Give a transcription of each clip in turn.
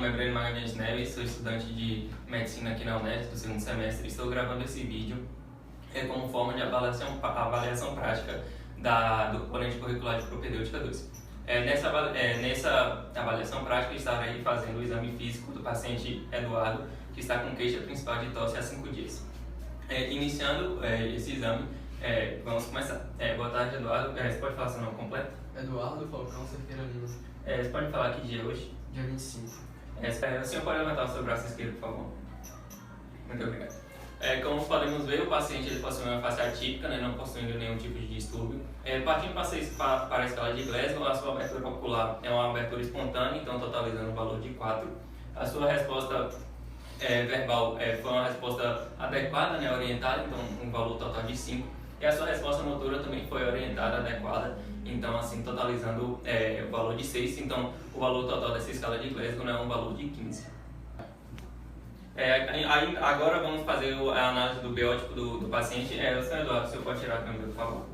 é Breno Magalhães Neves, sou estudante de medicina aqui na UNES do segundo semestre. Estou gravando esse vídeo como forma de avaliação prática do componente curricular de propedêutica 2. Nessa avaliação prática, estarei fazendo o exame físico do paciente Eduardo, que está com queixa principal de tosse há 5 dias. Iniciando esse exame, vamos começar. Boa tarde, Eduardo. Você pode falar seu nome completo? Eduardo Falcão Cerqueira Lima. Você pode falar que dia é hoje? Dia 25. O senhor pode levantar o seu braço esquerdo, por favor? Muito obrigado. Como podemos ver, o paciente ele possui uma face atípica, não possuindo nenhum tipo de distúrbio. Partindo para a escala de Glasgow, a sua abertura ocular é uma abertura espontânea, então totalizando um valor de 4. A sua resposta verbal foi uma resposta adequada, orientada, então um valor total de 5. E a sua resposta motora também foi orientada, adequada, então assim, totalizando o valor de 6, então o valor total dessa escala de Glasgow é um valor de 15. Agora vamos fazer a análise do biótipo do paciente. O senhor Eduardo, o senhor pode tirar a câmera, por favor?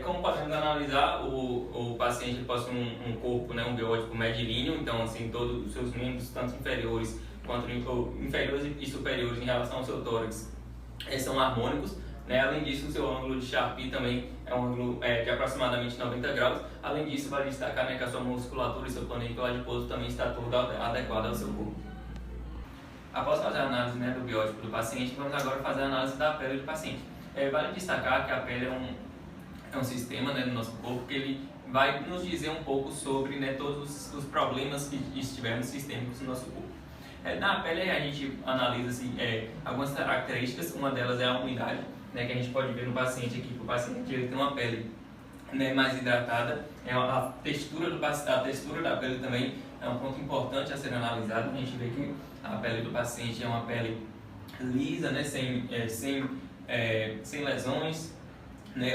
Como podemos analisar, o paciente possui um corpo, um biótipo medilíneo, então assim, todos os seus membros, tanto inferiores quanto inferiores e superiores em relação ao seu tórax, são harmônicos. Além disso, o seu ângulo de Charpy também é um ângulo de aproximadamente 90 graus. Além disso, vale destacar que a sua musculatura e seu planículo adiposo também está todo adequado ao seu corpo. Após fazer a análise do biótipo do paciente, vamos agora fazer a análise da pele do paciente. Vale destacar que a pele é um sistema do nosso corpo que ele vai nos dizer um pouco sobre todos os problemas que estivermos sistêmicos no nosso corpo. Na pele a gente analisa algumas características, uma delas é a umidade, que a gente pode ver no paciente aqui, que o paciente ele tem uma pele mais hidratada, a textura da pele também é um ponto importante a ser analisado. A gente vê que a pele do paciente é uma pele lisa, sem lesões,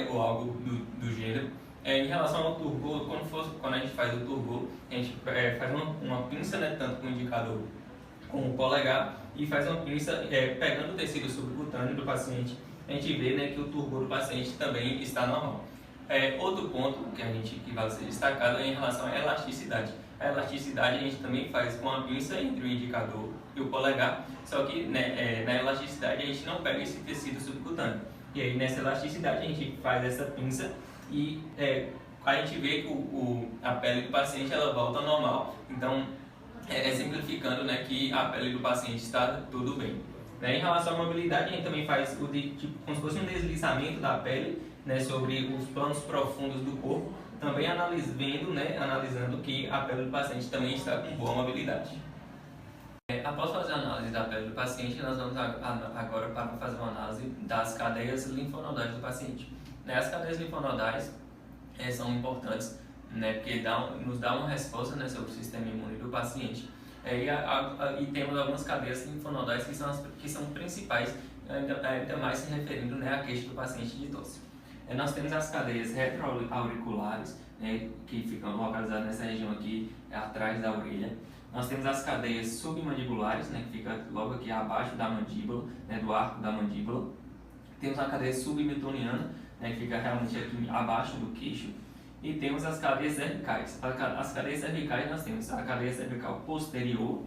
ou algo do gênero. Em relação ao turgor, quando a gente faz o turgor, a gente faz uma pinça, tanto com o indicador como o polegar, e faz uma pinça pegando o tecido subcutâneo do paciente. A gente vê que o turgor do paciente também está normal. Outro ponto que vale ser destacado é em relação à elasticidade. A elasticidade a gente também faz com a pinça entre o indicador e o polegar, só que na elasticidade a gente não pega esse tecido subcutâneo. E aí nessa elasticidade a gente faz essa pinça e a gente vê que a pele do paciente ela volta ao normal. Então, exemplificando que a pele do paciente está tudo bem. Em relação à mobilidade, a gente também faz como se fosse um deslizamento da pele sobre os planos profundos do corpo, também analisando que a pele do paciente também está com boa mobilidade. Após fazer a análise da pele do paciente, nós vamos agora para fazer uma análise das cadeias linfonodais do paciente. As cadeias linfonodais são importantes, porque nos dá uma resposta sobre o sistema imune do paciente. E temos algumas cadeias linfonodais que são principais, ainda mais se referindo à queixa do paciente de tosse. Nós temos as cadeias retroauriculares, que ficam localizadas nessa região aqui, atrás da orelha. Nós temos as cadeias submandibulares, que fica logo aqui abaixo da mandíbula, do arco da mandíbula. Temos a cadeia submetoniana, que fica realmente aqui abaixo do queixo. E temos as cadeias cervicais. As cadeias cervicais nós temos a cadeia cervical posterior,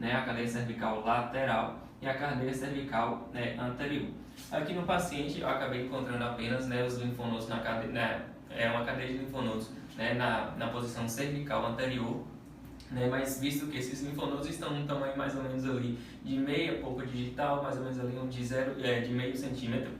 a cadeia cervical lateral e a cadeia cervical anterior. Aqui no paciente eu acabei encontrando apenas os linfonodos uma cadeia de linfonodos na posição cervical anterior, mas visto que esses linfonodos estão num tamanho mais ou menos ali de meia polpa digital, mais ou menos ali de meio centímetro,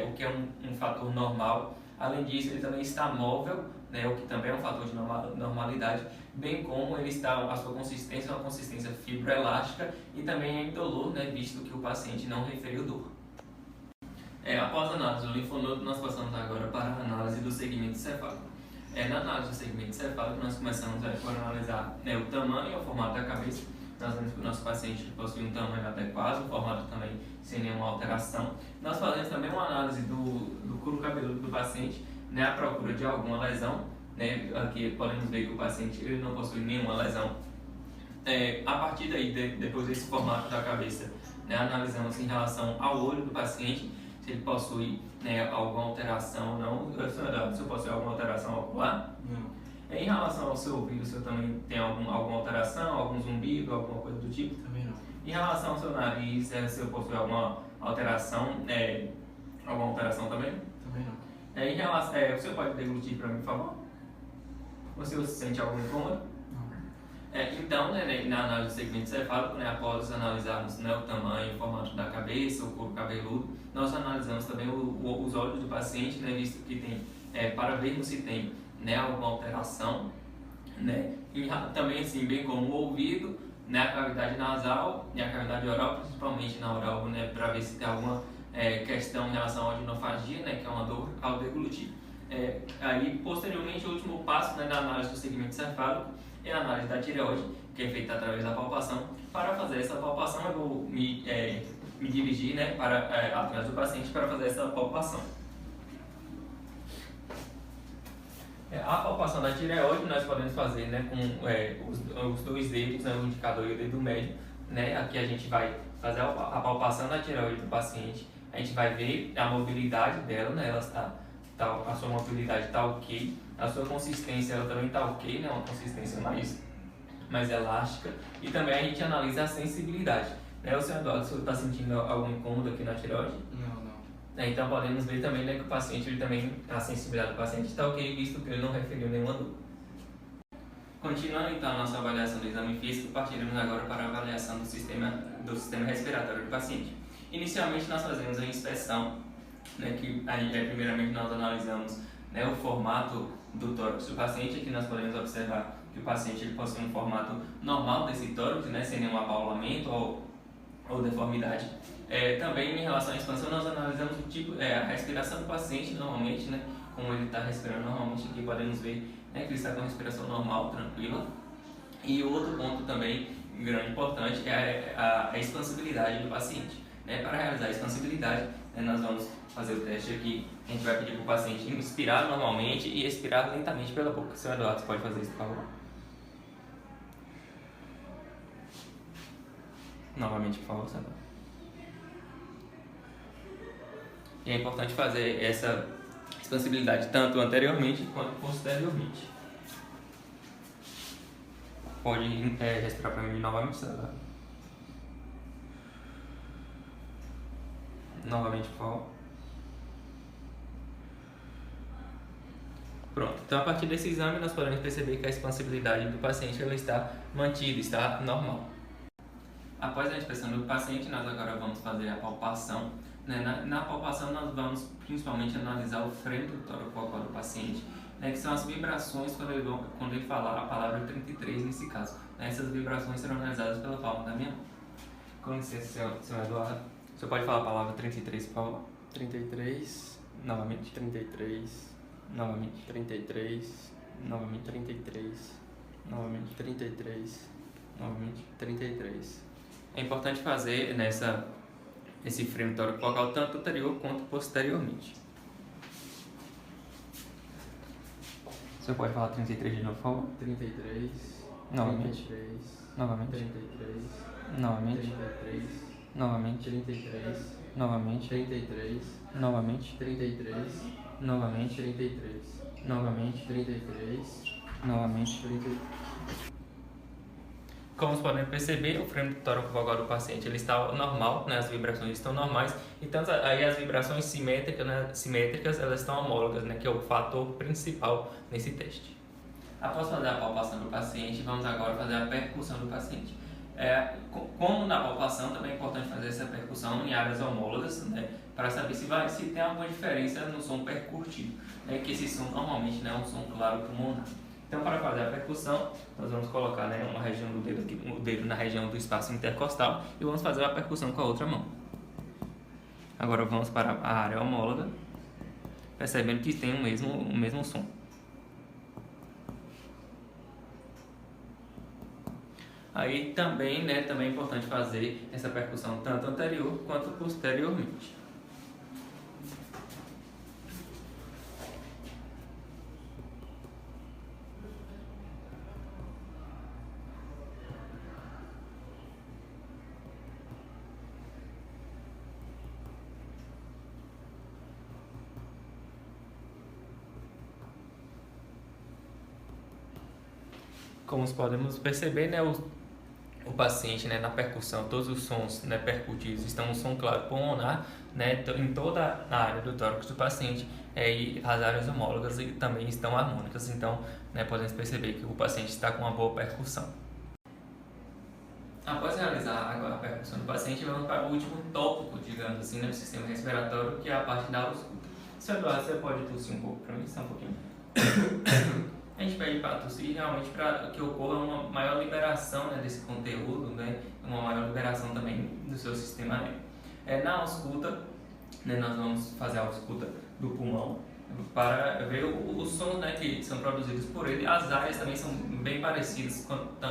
o que é um fator normal. Além disso, ele também está móvel, o que também é um fator de normalidade, bem como a sua consistência é uma consistência fibroelástica e também é indolor, visto que o paciente não referiu dor. Após a análise do linfonodo, nós passamos agora para a análise do segmento cefálico. Na análise do segmento cefálico, nós começamos por analisar o tamanho e o formato da cabeça. Nós vemos que o nosso paciente possui um tamanho adequado, o formato também sem nenhuma alteração. Nós fazemos também uma análise do couro cabeludo do paciente, à procura de alguma lesão. Aqui podemos ver que o paciente ele não possui nenhuma lesão. A partir daí, depois desse formato da cabeça, analisamos em relação ao olho do paciente, se ele possui alguma alteração ou não. Se possui alguma alteração ocular? Não. Em Em relação ao seu ouvido, o senhor também tem alguma alteração, algum zumbido, alguma coisa do tipo? Também não. Em relação ao seu nariz, o senhor possui alguma alteração, alguma alteração também? Também não. Em relação, o senhor pode deglutir para mim, por favor? O senhor sente algum incômodo? Então, na análise do segmento cefálico, após analisarmos o tamanho, o formato da cabeça, o couro cabeludo, nós analisamos também os olhos do paciente, visto que tem, para vermos se tem alguma alteração, e também, assim, bem como o ouvido, a cavidade nasal e a cavidade oral, principalmente na oral, para ver se tem alguma questão em relação à odinofagia, que é uma dor ao deglutir. Aí, posteriormente, o último passo da análise do segmento cefálico é a análise da tireoide, que é feita através da palpação. Para fazer essa palpação, eu vou me dirigir atrás do paciente para fazer essa palpação. A palpação da tireoide nós podemos fazer com os dois dedos, o indicador e o dedo médio. Aqui a gente vai fazer a palpação da tireoide do paciente, a gente vai ver a mobilidade dela, a sua mobilidade está ok, a sua consistência ela também está ok, uma consistência mais elástica, e também a gente analisa a sensibilidade. O senhor Eduardo, o senhor está sentindo algum incômodo aqui na tireoide? Não. Então podemos ver também que o paciente, a sensibilidade do paciente está ok, visto que ele não referiu nenhuma dor. Continuando então a nossa avaliação do exame físico, partiremos agora para a avaliação do sistema respiratório do paciente. Inicialmente nós fazemos a inspeção, que primeiramente nós analisamos o formato do tórax do paciente. Aqui nós podemos observar que o paciente ele possui um formato normal desse tórax, sem nenhum abaulamento ou deformidade. Também em relação à expansão nós analisamos o tipo, a respiração do paciente normalmente, como ele está respirando normalmente. Aqui podemos ver que ele está com respiração normal, tranquila. E outro ponto também grande importante é a expansibilidade do paciente. Para realizar a expansibilidade, nós vamos fazer o teste aqui. A gente vai pedir para o paciente inspirar normalmente e expirar lentamente pela boca. Senhor Eduardo, você pode fazer isso, por favor? Novamente, por favor, senhor Eduardo. E é importante fazer essa expansibilidade tanto anteriormente quanto posteriormente. Pode respirar para mim novamente, senhor Eduardo. Novamente, por favor. Pronto. Então, a partir desse exame, nós podemos perceber que a expansibilidade do paciente ela está mantida, está normal. Após a inspeção do paciente, nós agora vamos fazer a palpação. Na palpação, nós vamos principalmente analisar o freno do tórax vocal do paciente, que são as vibrações quando ele falar a palavra 33 nesse caso. Essas vibrações serão analisadas pela palma da minha mão. Com licença, senhor Eduardo. Você pode falar a palavra 33, por favor? 33. Novamente. 33. Novamente. 33. Novamente. 33. Novamente. 33. Novamente. 33. É importante fazer esse freno tórax vocal tanto anterior quanto posteriormente. Você pode falar 33 de novo, por favor? 33. Novamente. 33. Novamente. 33. Novamente. 33. Novamente. 33. Novamente. 33. Novamente. 33. Novamente. 33. Novamente. 33. Novamente. 33. Como vocês podem perceber, o freno tórax vocal do paciente ele está normal, as vibrações estão normais, então aí as vibrações simétricas elas estão homólogas, que é o fator principal nesse teste. Após fazer a palpação do paciente, vamos agora fazer a percussão do paciente. Como na palpação, também é importante fazer essa percussão em áreas homólogas, para saber se tem alguma diferença no som percutido, que esse som normalmente é um som claro pulmonar. Então, para fazer a percussão, nós vamos colocar uma região do dedo aqui, o dedo na região do espaço intercostal, e vamos fazer a percussão com a outra mão. Agora vamos para a área homóloga, percebendo que tem o mesmo som. Aí também é importante fazer essa percussão tanto anterior quanto posteriormente. como podemos perceber, né, o paciente, né, na percussão, todos os sons, né, percutidos estão um som claro pulmonar, né, em toda a área do tórax do paciente, e as áreas homólogas também estão harmônicas. Então, né, podemos perceber que o paciente está com uma boa percussão. Após realizar agora a percussão do paciente, vamos para o último tópico, digamos assim, no sistema respiratório, que é a parte da ausculta. Seu Eduardo, você pode tossir um pouco para mim, só um pouquinho? A gente pede para tossir realmente para que ocorra uma maior liberação, né, desse conteúdo, né, uma maior liberação também do seu sistema aéreo. Na ausculta, né, nós vamos fazer a ausculta do pulmão para ver os sons, né, que são produzidos por ele. As áreas também são bem parecidas,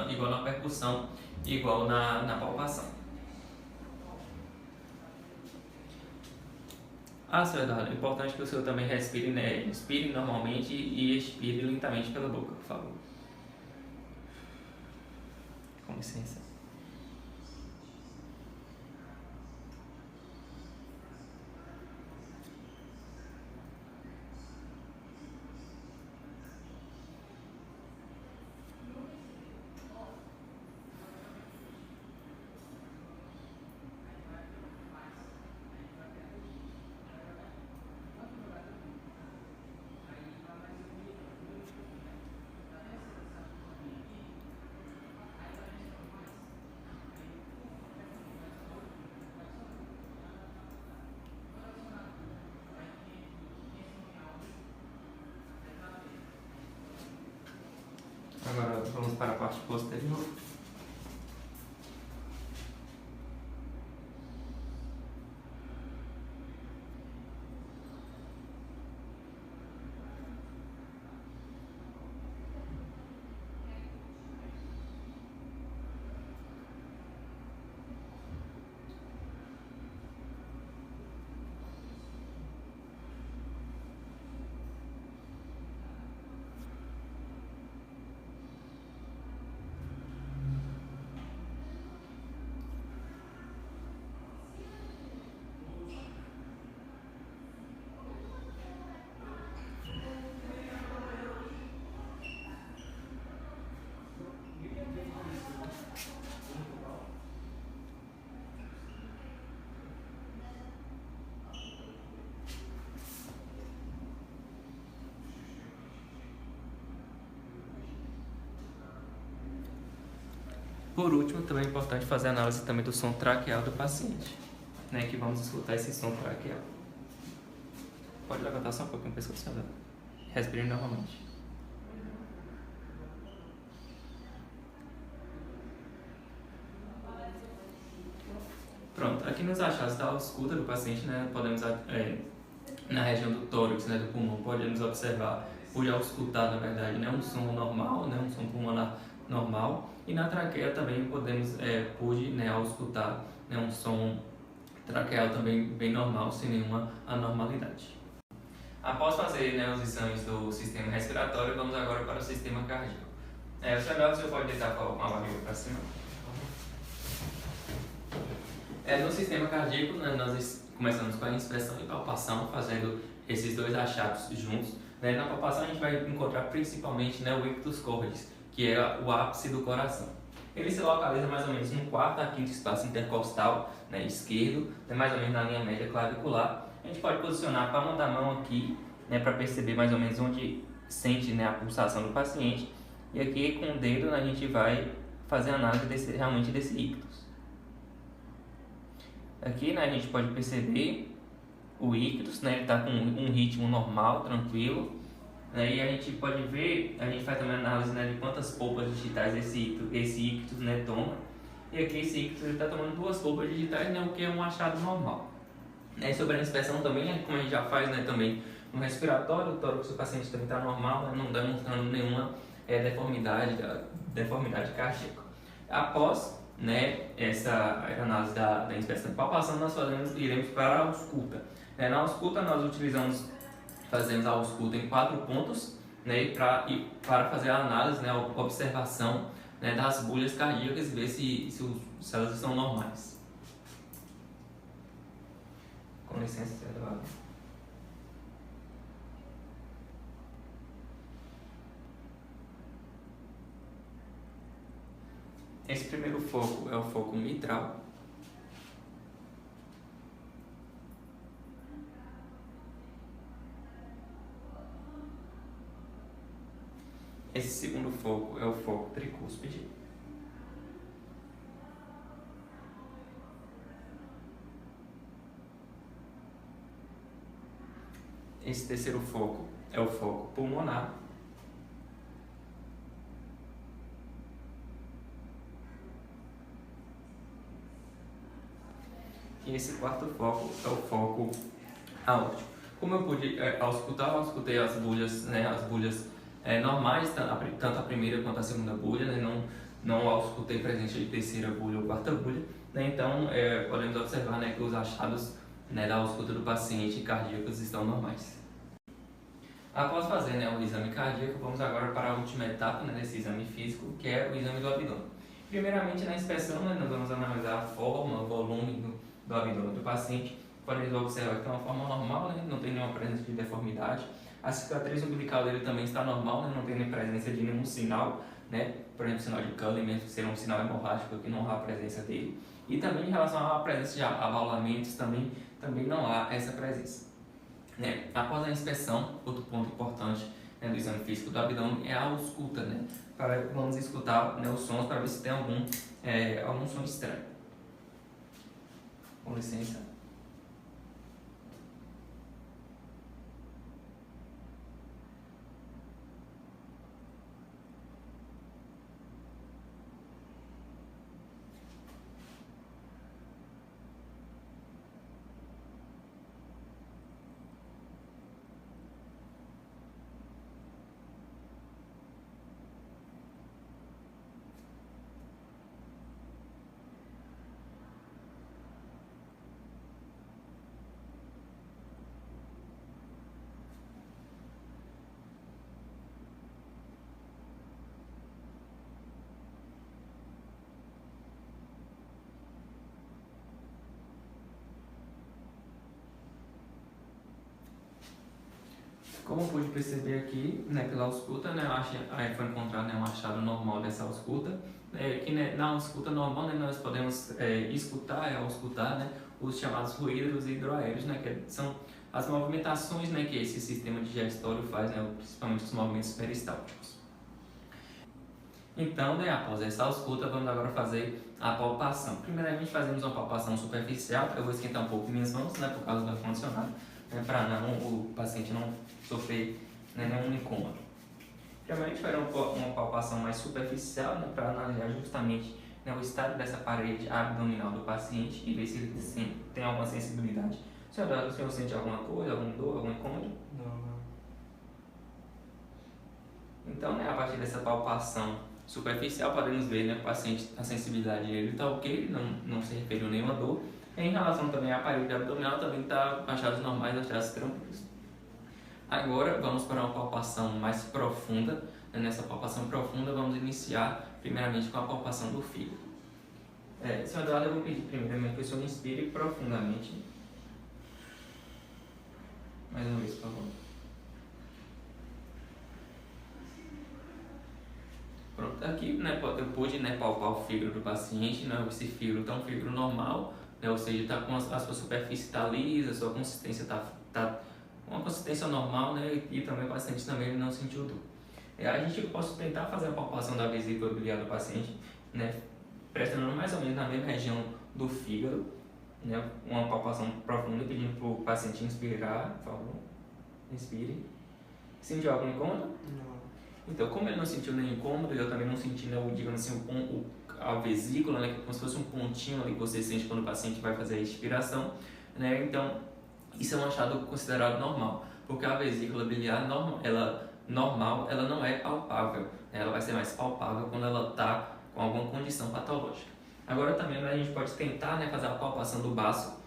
igual na percussão, igual na palpação. Seu Eduardo, é importante que o senhor também respire, né? Inspire normalmente e expire lentamente pela boca, por favor. Com licença. Agora vamos para a parte posterior. Por último, também é importante fazer a análise também do som traqueal do paciente, né, que vamos escutar esse som traqueal. Pode levantar só um pouquinho o pescoço, né? Respire normalmente. Pronto, aqui nos achados da ausculta do paciente, né, podemos, na região do tórax, né, do pulmão, podemos observar, por auscultar, na verdade, né, um som normal, né, um som pulmonar normal, e na traqueia também podemos, né, auscultar, né, um som traqueal também bem normal, sem nenhuma anormalidade. Após fazer, né, os exames do sistema respiratório, vamos agora para o sistema cardíaco. O senhor pode deitar com a barriga para cima. No sistema cardíaco, né, nós começamos com a inspeção e palpação, fazendo esses dois achados juntos. Na palpação a gente vai encontrar principalmente, né, o ictus cordis, que é o ápice do coração. Ele se localiza mais ou menos no quarto a quinto espaço intercostal, né, esquerdo, mais ou menos na linha média clavicular. A gente pode posicionar a palma da mão aqui, né, para perceber mais ou menos onde sente, né, a pulsação do paciente. E aqui com o dedo, né, a gente vai fazer a análise realmente desse ictus. Aqui, né, a gente pode perceber o ictus, né, ele está com um ritmo normal, tranquilo. E a gente pode ver, a gente faz também a análise, né, de quantas polpas digitais esse ictus, né, toma. E aqui esse ictus está tomando 2 polpas digitais, né, o que é um achado normal. Sobre a inspeção também, como a gente já faz, né, também no respiratório, o tórax do paciente também está normal, né, não demonstrando nenhuma deformidade cardíaca. Após, né, essa análise da inspeção de palpação, nós iremos para a ausculta. Na ausculta nós fazemos a ausculta em 4 pontos, né, para fazer a análise, né, a observação, né, das bolhas cardíacas e ver se elas estão normais. Com licença, Eduardo. Esse primeiro foco é o foco mitral. Esse segundo foco é o foco tricúspide. Esse terceiro foco é o foco pulmonar. E esse quarto foco é o foco aórtico. Como eu pude auscultar, eu auscultei as bolhas, né, normais, tanto a primeira quanto a segunda bolha, né, não auscultei presença de terceira bolha ou quarta bolha, né, então podemos observar, né, que os achados, né, da ausculta do paciente cardíacos estão normais. Após fazer, né, o exame cardíaco, vamos agora para a última etapa, né, desse exame físico, que é o exame do abdômen. Primeiramente, na inspeção, né, nós vamos analisar a forma, o volume do abdômen do paciente. Podemos observar que tem uma forma normal, né, não tem nenhuma presença de deformidade. A cicatriz umbilical dele também está normal, né, não tem nem presença de nenhum sinal, né, por exemplo, sinal de Cullen, mesmo que seja um sinal hemorrágico, que não há a presença dele. E também em relação à presença de abaulamentos, também não há essa presença. Né? Após a inspeção, outro ponto importante, né, do exame físico do abdômen é a ausculta, né? Vamos escutar, né, os sons para ver se tem algum som estranho. Com licença. Como pude perceber aqui, né, pela ausculta, né, foi encontrado, né, um achado normal dessa ausculta, que, né, na ausculta normal, né, nós podemos auscultar, né, os chamados ruídos hidroaéreos, né, que são as movimentações, né, que esse sistema digestório faz, né, principalmente os movimentos peristálticos. Então, né, após essa ausculta, vamos agora fazer a palpação. Primeiramente, fazemos uma palpação superficial. Eu vou esquentar um pouco minhas mãos, né, por causa do ar-condicionado, né, para o paciente não sofrer, né, nenhum incômodo. Primeiramente, farei uma palpação mais superficial, né, para analisar justamente, né, o estado dessa parede abdominal do paciente e ver se ele tem alguma sensibilidade. O senhor sente alguma coisa, alguma dor, algum incômodo? Não. Então, né, a partir dessa palpação superficial, podemos ver, né, o paciente, a sensibilidade dele está ok, não se referiu a nenhuma dor. Em relação também à parede abdominal, também está achados normais, achados tranquilos. Agora, vamos para uma palpação mais profunda. Nessa palpação profunda, vamos iniciar primeiramente com a palpação do fígado. Senhor Eduardo, eu vou pedir primeiramente que o senhor inspire profundamente. Mais uma vez, por favor. Pronto, aqui, né, eu pude, né, palpar o fígado do paciente, né, esse fígado está um fígado normal, né, ou seja, tá com a sua superfície está lisa, a sua consistência está uma consistência normal, né, e também o paciente também não sentiu dor. A gente pode tentar fazer a palpação da vesícula biliar do paciente, né, pressionando mais ou menos na mesma região do fígado, né, uma palpação profunda, pedindo para o paciente inspirar, por favor, inspire. Sentiu algum incômodo? Não. Então, como ele não sentiu nenhum incômodo, eu também não senti, né, digamos assim, a vesícula, né, como se fosse um pontinho ali que você sente quando o paciente vai fazer a expiração, né, então isso é um achado considerado normal, porque a vesícula biliar normal, ela não é palpável, né, ela vai ser mais palpável quando ela está com alguma condição patológica. Agora também, né, a gente pode tentar, né, fazer a palpação do baço,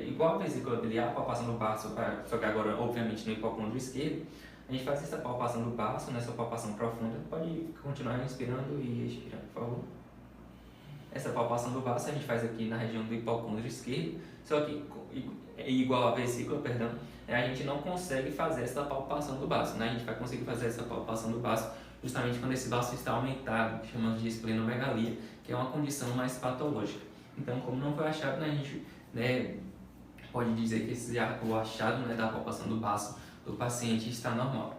igual a vesícula biliar, a palpação do baço, só que agora obviamente no hipocôndrio esquerdo. A gente faz essa palpação do baço, nessa palpação profunda. Pode continuar inspirando e expirando, por favor. Essa palpação do baço a gente faz aqui na região do hipocôndrio esquerdo, só que igual a vesícula, perdão, a gente não consegue fazer essa palpação do baço, né? A gente vai conseguir fazer essa palpação do baço justamente quando esse baço está aumentado, que chamamos de esplenomegalia, que é uma condição mais patológica. Então, como não foi achado, né, a gente, né, pode dizer que o achado, né, da palpação do baço do paciente está normal.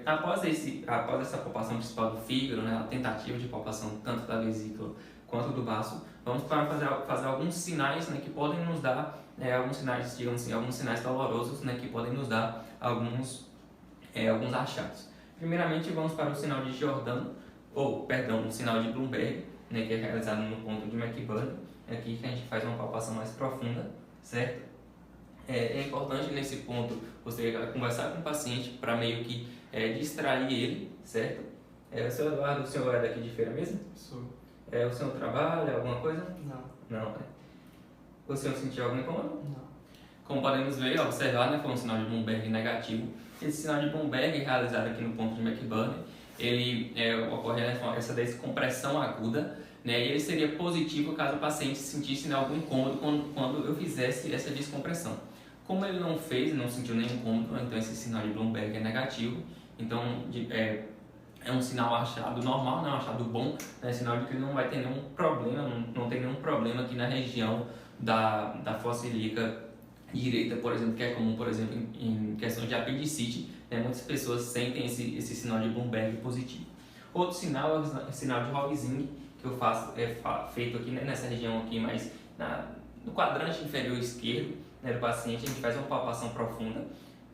Após essa palpação principal do fígado, né, a tentativa de palpação tanto da vesícula quanto do baço, vamos para fazer alguns sinais, né, que podem nos dar alguns sinais, digamos assim, alguns sinais dolorosos, né, que podem nos dar alguns achados. Primeiramente, vamos para o sinal de Jordan, o sinal de Bloomberg, né, que é realizado no ponto de McBurney. É aqui que a gente faz uma palpação mais profunda, certo? É importante nesse ponto você conversar com o paciente para meio que distrair ele, certo? Seu Eduardo, o senhor é daqui de Feira mesmo? Sou. O senhor trabalha, alguma coisa? Não. Não, né? O senhor sentiu algum incômodo? Não. Como podemos ver, observar, né, foi um sinal de Bloomberg negativo. Esse sinal de Bloomberg, realizado aqui no ponto de McBurney, ele ocorre essa descompressão aguda, né, e ele seria positivo caso o paciente sentisse algum incômodo quando eu fizesse essa descompressão. Como ele não fez, não sentiu nenhum incômodo, então esse sinal de Bloomberg é negativo. Então é um sinal achado normal, não é um achado bom, é sinal de que ele não vai ter nenhum problema, não tem nenhum problema aqui na região da fossa ilíaca direita, por exemplo, que é comum, por exemplo, em questão de apendicite, né, muitas pessoas sentem esse sinal de Bloomberg positivo. Outro sinal é o sinal de Rovsing, que eu faço, feito aqui, né, nessa região aqui, mas no quadrante inferior esquerdo, né, do paciente, a gente faz uma palpação profunda.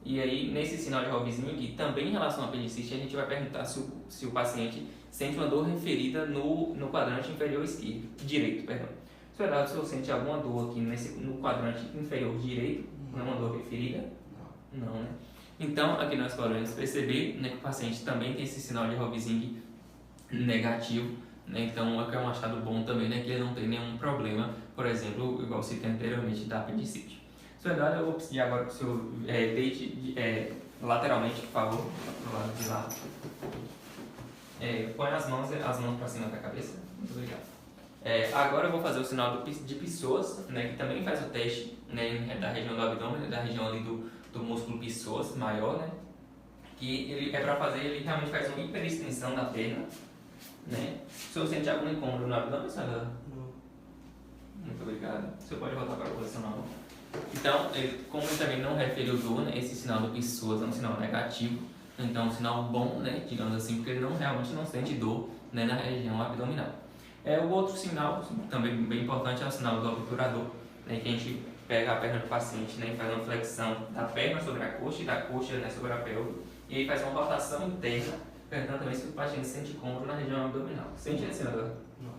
E aí, nesse sinal de Rovsing, também em relação à apendicite, a gente vai perguntar se o paciente sente uma dor referida no quadrante inferior esquerdo, direito, perdão. Se o senhor sente alguma dor aqui no quadrante inferior direito, não é uma dor referida? Não, né? Então, aqui nós podemos perceber, né, que o paciente também tem esse sinal de Rovsing negativo, né? Então, é um achado bom também, né, que ele não tem nenhum problema, por exemplo, igual citei anteriormente, da apendicite. Senhor Eduardo, eu vou pedir agora que o senhor deite lateralmente, por favor, do lado de lá. Põe as mãos para cima da cabeça. Muito obrigado. Agora eu vou fazer o sinal de Psoas, né, que também faz o teste, né, da região do abdômen, da região ali do músculo Psoas maior, né, que ele para fazer, ele realmente faz uma hiperextensão da perna, né. Se o senhor sente algum incômodo no abdômen, senhor? Não. Muito obrigado. O senhor pode voltar para a posição normal. Então, como ele também não referiu dor, né, esse sinal do Psoas é um sinal negativo, então é um sinal bom, né, digamos assim, porque ele realmente não sente dor, né, na região abdominal. O outro sinal, também bem importante, é o sinal do obturador, né, que a gente pega a perna do paciente, né, e faz uma flexão da perna sobre a coxa e da coxa, né, sobre a pelve, e aí faz uma rotação interna, perguntando também se o paciente sente incômodo na região abdominal. Sente esse sinal? Não.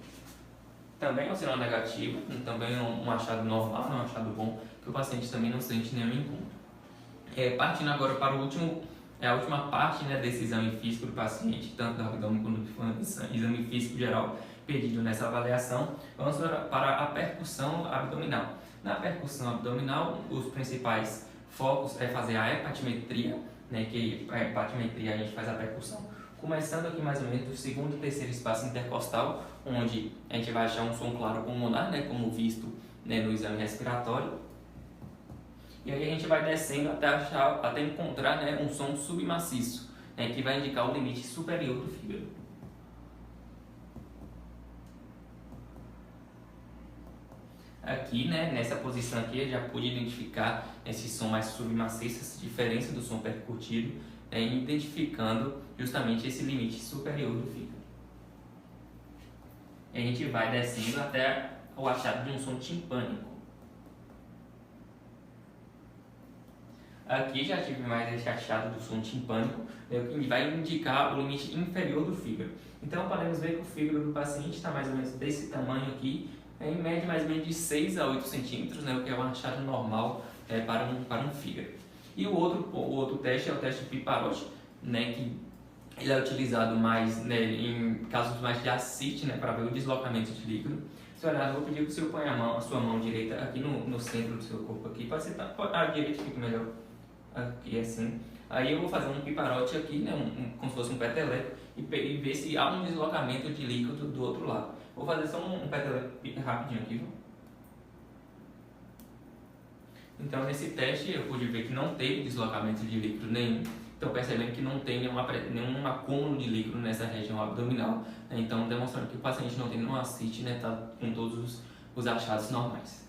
Também é um sinal negativo, também é um achado normal, não é um achado bom, que o paciente também não sente nenhum incômodo. Partindo agora para a última parte, né, desse exame físico do paciente, tanto do abdômen quanto do exame físico geral pedido nessa avaliação, vamos para a percussão abdominal. Na percussão abdominal, os principais focos é fazer a hepatimetria, né, que a hepatimetria a gente faz a percussão começando aqui mais ou menos do segundo e terceiro espaço intercostal, onde a gente vai achar um som claro pulmonar, né, como visto, né, no exame respiratório. E aí a gente vai descendo até encontrar, né, um som submaciço, né, que vai indicar o limite superior do fígado. Aqui, né, nessa posição aqui, eu já pude identificar esse som mais submaciço, essa diferença do som percutido, identificando justamente esse limite superior do fígado. E a gente vai descendo até o achado de um som timpânico. Aqui já tive mais esse achado do som timpânico, que vai indicar o limite inferior do fígado. Então podemos ver que o fígado do paciente está mais ou menos desse tamanho aqui, em média mais ou menos de 6 a 8 centímetros, né, o que é um achado normal para um fígado. E o outro teste é o teste de Piparote, né, que ele é utilizado mais, né, em casos mais de ascite, né, para ver o deslocamento de líquido. Senhor Eduardo, eu vou pedir que o senhor ponha a sua mão direita aqui no centro do seu corpo, aqui, pode ser a direita fica melhor, aqui assim. Aí eu vou fazer um piparote aqui, né, como se fosse um peteleco, e ver se há um deslocamento de líquido do outro lado. Vou fazer só um peteleco rapidinho aqui, viu? Então nesse teste eu pude ver que não teve deslocamento de líquido nenhum, Então percebendo que não tem nenhum acúmulo de líquido nessa região abdominal, né? Então demonstrando que o paciente não tem nenhuma ascite, né? Está com todos os achados normais.